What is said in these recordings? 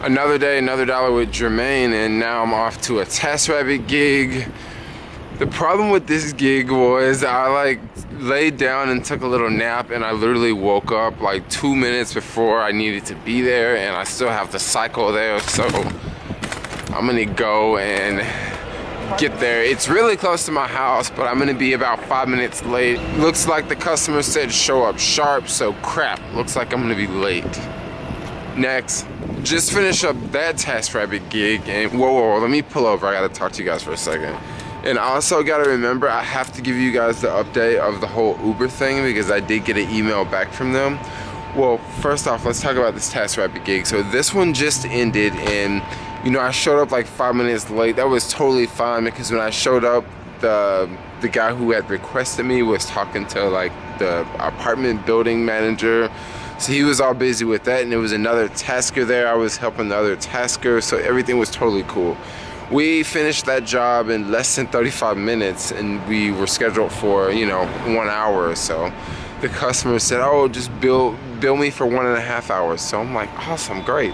Another day, another dollar with Jermaine, and now I'm off to a TaskRabbit gig. The problem with this gig was I like laid down and took a little nap, and I literally woke up like 2 minutes before I needed to be there, and I still have to cycle there, so I'm gonna go and get there. It's really close to my house, but I'm gonna be about 5 minutes late. Looks like the customer said show up sharp, so crap, looks like I'm gonna be late. Next, just finish up that TaskRabbit gig, and whoa, let me pull over. I gotta talk to you guys for a second. And I also gotta remember, I have to give you guys the update of the whole Uber thing because I did get an email back from them. Well, first off, let's talk about this TaskRabbit gig. So this one just ended, and you know, I showed up like 5 minutes late. That was totally fine because when I showed up, the guy who had requested me was talking to like the apartment building manager. So he was all busy with that, and there was another tasker there. I was helping the other tasker, so everything was totally cool. We finished that job in less than 35 minutes, and we were scheduled for, you know, 1 hour or so. The customer said, oh, just bill me for 1.5 hours. So I'm like, awesome, great.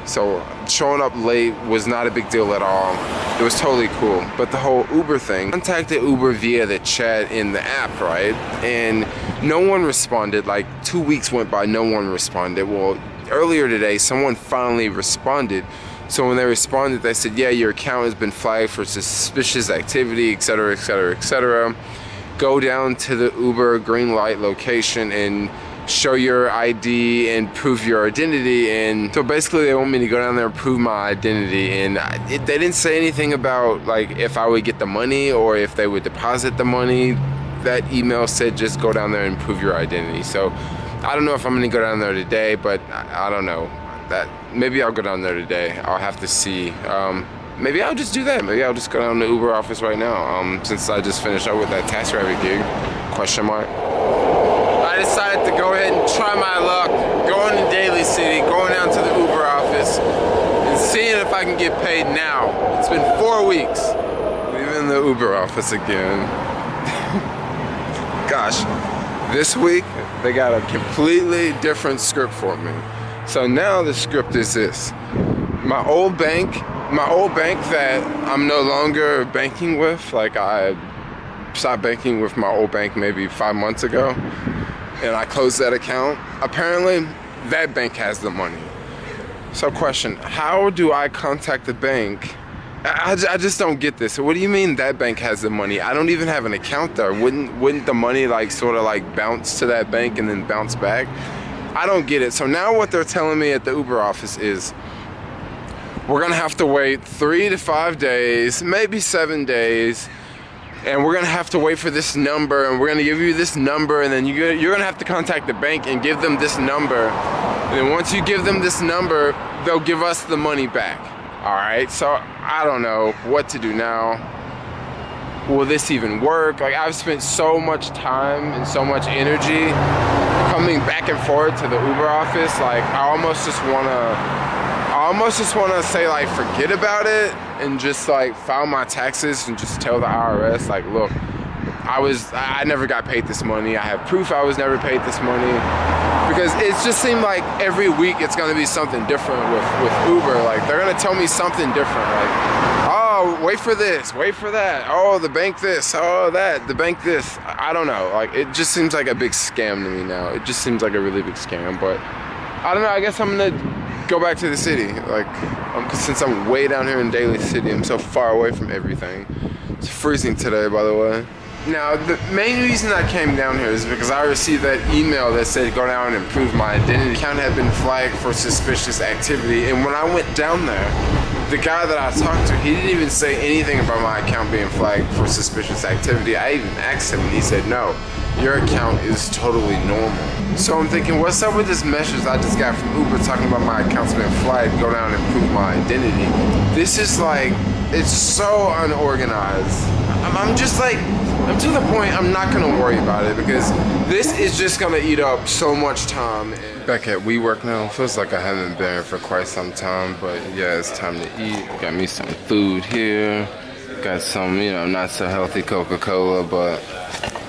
So showing up late was not a big deal at all. It was totally cool. But the whole Uber thing, I contacted Uber via the chat in the app, right? And no one responded. Like 2 weeks went by, no one responded. Well, earlier today, someone finally responded. So when they responded, they said, yeah, your account has been flagged for suspicious activity, etc., etc., etc. Go down to the Uber green light location and show your ID and prove your identity. And so basically they want me to go down there and prove my identity, and they didn't say anything about like if I would get the money or if they would deposit the money. That email said just go down there and prove your identity. So I don't know if I'm gonna go down there today, but I don't know. That maybe I'll go down there today. I'll have to see. Maybe I'll just do that. Maybe I'll just go down to the Uber office right now, since I just finished up with that TaskRabbit gig, question mark. I decided to go ahead and try my luck, going to Daly City, going down to the Uber office, and seeing if I can get paid now. It's been 4 weeks. Leaving the Uber office again. Gosh, this week they got a completely different script for me. So now the script is this. My old bank that I'm no longer banking with, like I stopped banking with my old bank maybe 5 months ago, and I closed that account. Apparently, that bank has the money. So question, how do I contact the bank? I just don't get this. So what do you mean that bank has the money? I don't even have an account there. Wouldn't the money like sort of like bounce to that bank and then bounce back? I don't get it. So now what they're telling me at the Uber office is we're gonna have to wait 3 to 5 days, maybe 7 days, and we're gonna have to wait for this number, and we're gonna give you this number, and then you're gonna have to contact the bank and give them this number, and then once you give them this number, they'll give us the money back. All right, so I don't know what to do now. Will this even work? Like, I've spent so much time and so much energy coming back and forth to the Uber office. Like, I almost just wanna say like forget about it and just like file my taxes and just tell the IRS like, look, I never got paid this money. I have proof I was never paid this money, because it just seemed like every week it's gonna be something different with Uber. Like, they're gonna tell me something different. Like, oh, wait for this, wait for that. Oh, the bank this, oh that, the bank this. I don't know. Like, it just seems like a big scam to me now. It just seems like a really big scam. But I don't know. I guess I'm gonna go back to the city. Like, since I'm way down here in Daly City, I'm so far away from everything. It's freezing today, by the way. Now, the main reason I came down here is because I received that email that said go down and prove my identity. The account had been flagged for suspicious activity, and when I went down there, the guy that I talked to, he didn't even say anything about my account being flagged for suspicious activity. I even asked him, and he said, no, your account is totally normal. So I'm thinking, what's up with this message I just got from Uber talking about my account's been flagged, go down and prove my identity? This is like, it's so unorganized. I'm just like, I'm to the point I'm not gonna worry about it because this is just gonna eat up so much time. Back at WeWork now, feels like I haven't been here for quite some time, but yeah, it's time to eat. Got me some food here. Got some, you know, not so healthy Coca-Cola, but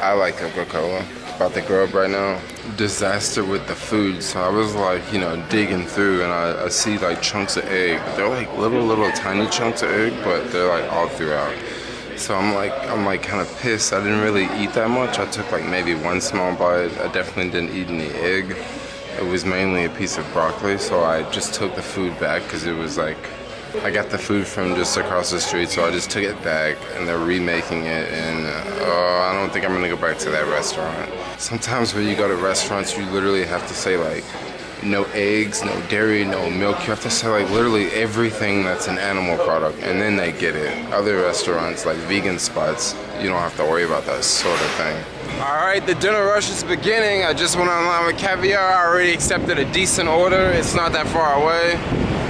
I like Coca-Cola. about to grow up right now. Disaster with the food. So I was like, you know, digging through, and I see like chunks of egg. They're like little tiny chunks of egg, but they're like all throughout. So I'm like kind of pissed. I didn't really eat that much. I took like maybe one small bite. I definitely didn't eat any egg. It was mainly a piece of broccoli, so I just took the food back because it was like, I got the food from just across the street, so I just took it back, and they're remaking it, and I don't think I'm gonna go back to that restaurant. Sometimes when you go to restaurants, you literally have to say like, no eggs, no dairy, no milk. You have to say like literally everything that's an animal product, and then they get it. Other restaurants, like vegan spots, you don't have to worry about that sort of thing. All right, the dinner rush is beginning. I just went online with Caviar. I already accepted a decent order. It's not that far away.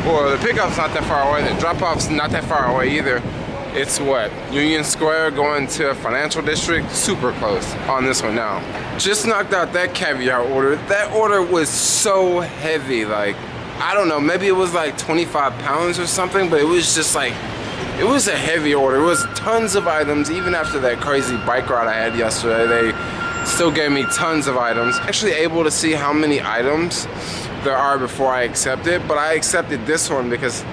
Well, the pickup's not that far away. The drop-off's not that far away either. It's what? Union Square going to Financial District? Super close on this one now. Just knocked out that Caviar order. That order was so heavy. Like, I don't know, maybe it was like 25 pounds or something, but it was just like, it was a heavy order. It was tons of items. Even after that crazy bike ride I had yesterday, they still gave me tons of items. Actually able to see how many items there are before I accept it, but I accepted this one because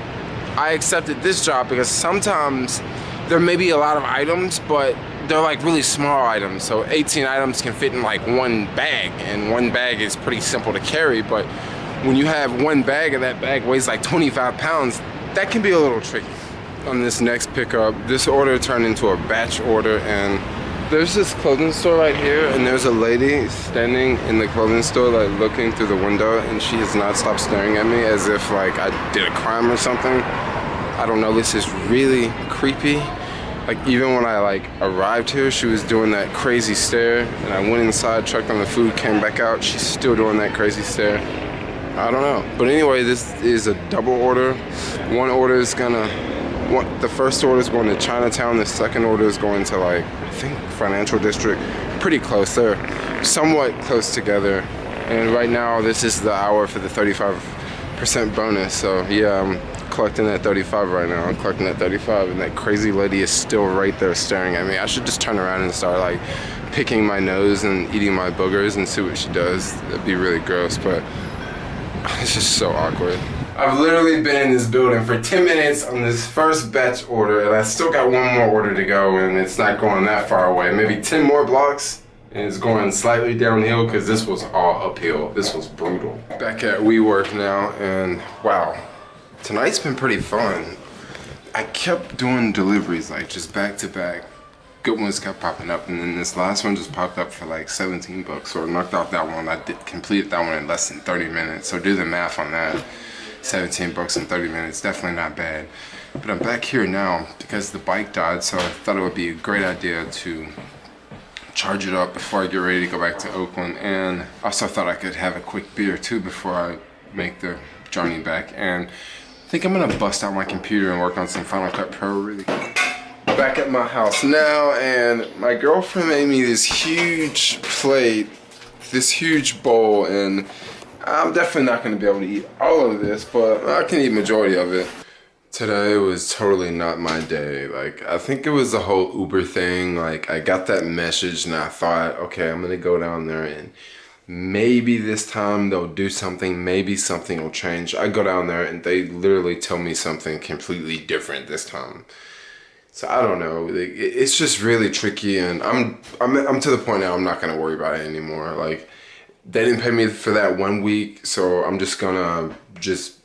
I accepted this job because sometimes there may be a lot of items, but they're like really small items. So 18 items can fit in like one bag, and one bag is pretty simple to carry, but when you have one bag and that bag weighs like 25 pounds, that can be a little tricky. On this next pickup, this order turned into a batch order, and there's this clothing store right here, and there's a lady standing in the clothing store like looking through the window, and she has not stopped staring at me as if like I did a crime or something. I don't know, this is really creepy. Like even when I like arrived here, she was doing that crazy stare, and I went inside, checked on the food, came back out, she's still doing that crazy stare. I don't know. But anyway, this is a double order. One order is the first order is going to Chinatown, the second order is going to like, I think Financial District, pretty close. They're somewhat close together. And right now, this is the hour for the 35% bonus. So yeah, I'm collecting that 35 right now. I'm collecting that 35, and that crazy lady is still right there staring at me. I should just turn around and start like picking my nose and eating my boogers and see what she does. That'd be really gross, but it's just so awkward. I've literally been in this building for 10 minutes on this first batch order, and I still got one more order to go, and it's not going that far away. Maybe 10 more blocks, and it's going slightly downhill because this was all uphill. This was brutal. Back at WeWork now, and wow, tonight's been pretty fun. I kept doing deliveries, like just back to back. Good ones kept popping up, and then this last one just popped up for like 17 bucks, so I knocked out that one. I completed that one in less than 30 minutes, so do the math on that. 17 bucks in 30 minutes, definitely not bad. But I'm back here now because the bike died, so I thought it would be a great idea to charge it up before I get ready to go back to Oakland. And also thought I could have a quick beer too before I make the journey back. And I think I'm gonna bust out my computer and work on some Final Cut Pro really quick. Back at my house now, and my girlfriend made me this huge plate, this huge bowl, and I'm definitely not going to be able to eat all of this, but I can eat majority of it. Today was totally not my day. Like, I think it was the whole Uber thing. Like, I got that message and I thought, okay, I'm going to go down there and maybe this time they'll do something. Maybe something will change. I go down there and they literally tell me something completely different this time. So I don't know. Like, it's just really tricky, and I'm to the point now I'm not going to worry about it anymore. Like, they didn't pay me for that 1 week, so I'm just gonna just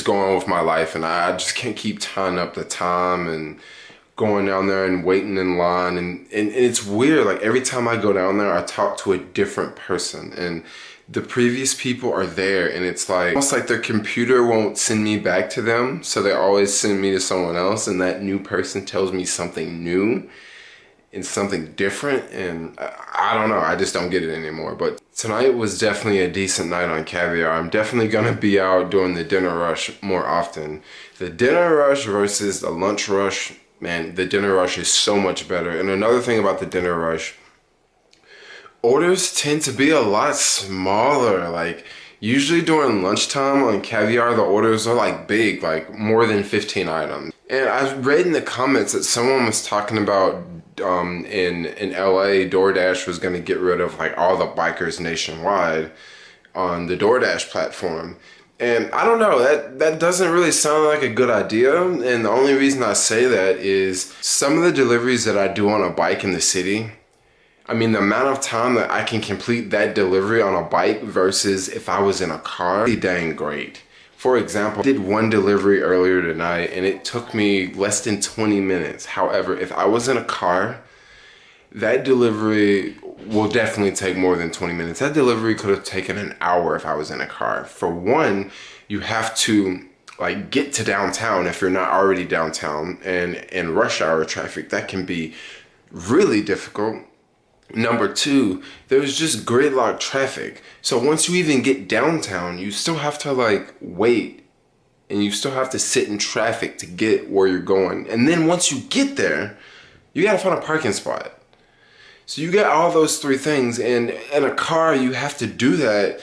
go on with my life, and I just can't keep tying up the time and going down there and waiting in line, and it's weird. Like every time I go down there, I talk to a different person, and the previous people are there, and it's like almost like their computer won't send me back to them, so they always send me to someone else, and that new person tells me something new and something different, and I don't know, I just don't get it anymore. But tonight was definitely a decent night on Caviar. I'm definitely gonna be out doing the dinner rush more often. The dinner rush versus the lunch rush, man, the dinner rush is so much better. And another thing about the dinner rush, orders tend to be a lot smaller. Like usually during lunchtime on Caviar, the orders are like big, like more than 15 items. And I read in the comments that someone was talking about in LA, DoorDash was going to get rid of like all the bikers nationwide on the DoorDash platform. And I don't know, that doesn't really sound like a good idea. And the only reason I say that is some of the deliveries that I do on a bike in the city, I mean, the amount of time that I can complete that delivery on a bike versus if I was in a car, pretty dang great. For example, I did one delivery earlier tonight and it took me less than 20 minutes. However, if I was in a car, that delivery will definitely take more than 20 minutes. That delivery could have taken an hour if I was in a car. For one, you have to like get to downtown if you're not already downtown, and in rush hour traffic, that can be really difficult. Number two, there's just gridlock traffic. So once you even get downtown, you still have to like wait and you still have to sit in traffic to get where you're going. And then once you get there, you gotta find a parking spot. So you get all those three things, and in a car, you have to do that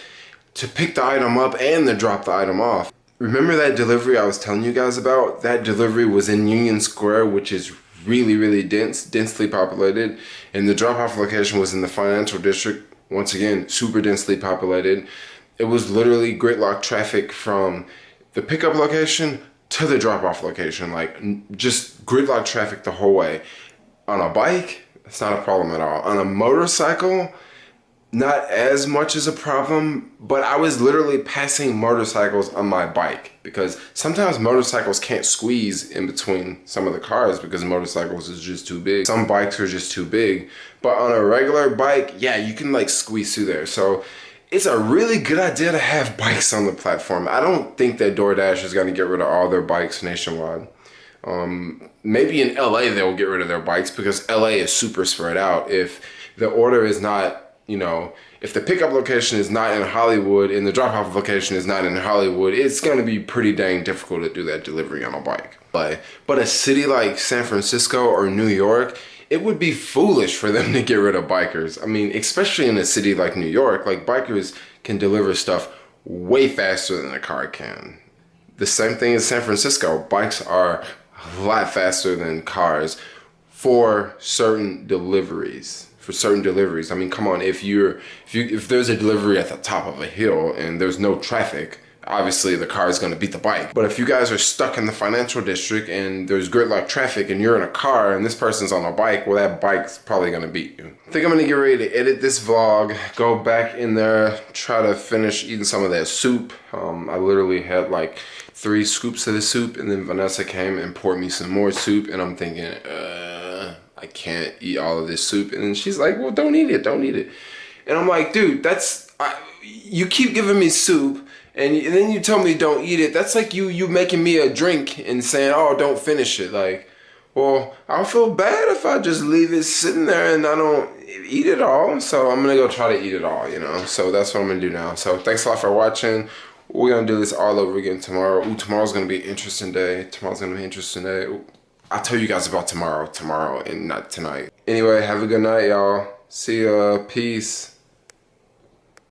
to pick the item up and to drop the item off. Remember that delivery I was telling you guys about? That delivery was in Union Square, which is really densely populated, and the drop-off location was in the financial district. Once again, super densely populated. It was literally gridlock traffic from the pickup location to the drop-off location, like just gridlock traffic the whole way. On a bike, it's not a problem at all. On a motorcycle, not as much as a problem, but I was literally passing motorcycles on my bike because sometimes motorcycles can't squeeze in between some of the cars because motorcycles is just too big. Some bikes are just too big, but on a regular bike, yeah, you can like squeeze through there. So it's a really good idea to have bikes on the platform. I don't think that DoorDash is going to get rid of all their bikes nationwide. Maybe in LA they'll get rid of their bikes because LA is super spread out. If the order is not, you know, if the pickup location is not in Hollywood and the drop-off location is not in Hollywood, it's going to be pretty dang difficult to do that delivery on a bike. But a city like San Francisco or New York, it would be foolish for them to get rid of bikers. I mean, especially in a city like New York, like bikers can deliver stuff way faster than a car can. The same thing in San Francisco. Bikes are a lot faster than cars for certain deliveries. I mean, come on, if there's a delivery at the top of a hill and there's no traffic, obviously the car is going to beat the bike. But if you guys are stuck in the financial district and there's gridlock traffic and you're in a car and this person's on a bike, well, that bike's probably going to beat you. I think I'm going to get ready to edit this vlog, go back in there, try to finish eating some of that soup. I literally had like 3 scoops of the soup, and then Vanessa came and poured me some more soup, and I'm thinking, I can't eat all of this soup. And then she's like, well, don't eat it. And I'm like, dude, you keep giving me soup and then you tell me don't eat it. That's like you making me a drink and saying, oh, don't finish it. Like, well, I'll feel bad if I just leave it sitting there and I don't eat it all. So I'm going to go try to eat it all, you know. So that's what I'm going to do now. So thanks a lot for watching. We're going to do this all over again tomorrow. Ooh, tomorrow's going to be an interesting day. Ooh, I'll tell you guys about tomorrow and not tonight. Anyway, have a good night, y'all. See ya. Peace.